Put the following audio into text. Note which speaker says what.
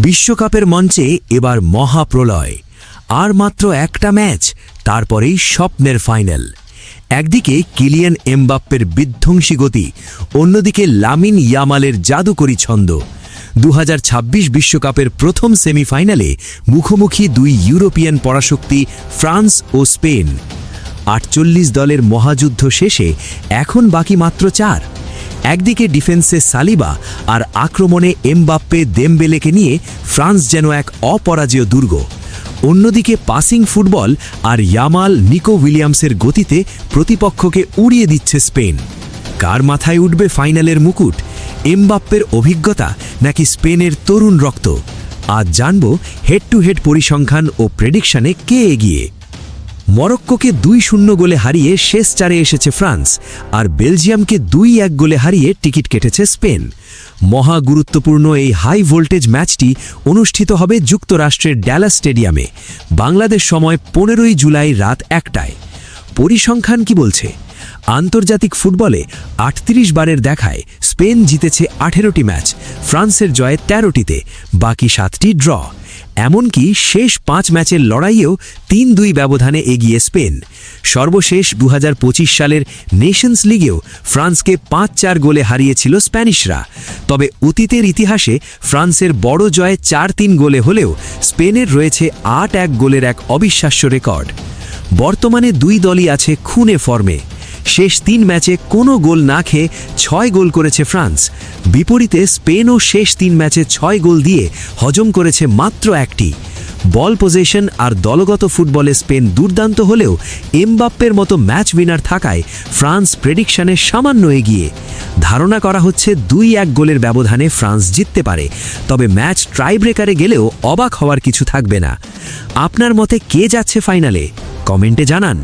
Speaker 1: বিশ্বকাপের মঞ্চে এবার মহাপ্রলয়। আর মাত্র একটা ম্যাচ, তারপরেই স্বপ্নের ফাইনাল। একদিকে কিলিয়ান এমবাপ্পের বিধ্বংসী গতি, অন্যদিকে লামিন ইয়ামালের জাদুকরী ছন্দ। 2026 বিশ্বকাপের প্রথম সেমিফাইনালে মুখোমুখি দুই ইউরোপিয়ান পরাশক্তি ফ্রান্স ও স্পেন। 48 দলের মহাযুদ্ধ শেষে এখন বাকি মাত্র 4। একদিকে ডিফেন্সে সালিবা আর আক্রমণে এমবাপ্পে দেমবেলেকে নিয়ে ফ্রান্স যেন এক অপরাজেয় দুর্গ। অন্যদিকে পাসিং ফুটবল আর ইয়ামাল নিকো উইলিয়ামসের গতিতে প্রতিপক্ষকে উড়িয়ে দিচ্ছে স্পেন। কার মাথায় উঠবে ফাইনালের মুকুট, এমবাপ্পের অভিজ্ঞতা নাকি স্পেনের তরুণ রক্ত? আজ জানব হেড টু হেড পরিসংখ্যান ও প্রেডিকশনে কে এগিয়ে। মরক্কোকে 2-0 গোলে হারিয়ে শেষ 4-এ এসেছে ফ্রান্স, আর বেলজিয়ামকে 2-1 গোলে হারিয়ে টিকিট কেটেছে স্পেন। মহা গুরুত্বপূর্ণ এই হাই ভোল্টেজ ম্যাচটি অনুষ্ঠিত হবে যুক্তরাষ্ট্রের ড্যালাস স্টেডিয়ামে, বাংলাদেশ সময় 15 জুলাই রাত 1টায়। পরিসংখ্যান কি বলছে? আন্তর্জাতিক ফুটবলে 38 বারের দেখায় স্পেন জিতেছে 18টি ম্যাচ, ফ্রান্সের জয়ে 13টিতে, বাকি 7টি ড্র। এমনকি শেষ 5 ম্যাচের লড়াইয়েও 3-2 ব্যবধানে এগিয়ে স্পেন। সর্বশেষ 2025 সালের নেশনস লিগেও ফ্রান্সকে 5-4 গোলে হারিয়েছিল স্প্যানিশরা। তবে অতীতের ইতিহাসে ফ্রান্সের বড় জয়ে 4-3 গোলে হলেও স্পেনের রয়েছে 8-1 গোলের এক অবিশ্বাস্য রেকর্ড। বর্তমানে দুই দলই আছে খুনে ফর্মে। শেষ 3 ম্যাচে কোনো গোল না খেয়ে 6 গোল করেছে ফ্রান্স। বিপরীতে স্পেনও শেষ 3 ম্যাচে 6 গোল দিয়ে হজম করেছে মাত্র 1টি। বল পজিশন আর দলগত ফুটবলে স্পেন দুর্দান্ত হলেও এমবাপ্পের মতো ম্যাচ উইনার থাকায় ফ্রান্স প্রেডিকশনে সামান্য এগিয়ে। ধারণা করা হচ্ছে 2-1 গোলের ব্যবধানে ফ্রান্স জিততে পারে, তবে ম্যাচ ট্রাইব্রেকারে গেলেও অবাক হওয়ার কিছু থাকবে না। আপনার মতে কে যাচ্ছে ফাইনালে? কমেন্টে জানান।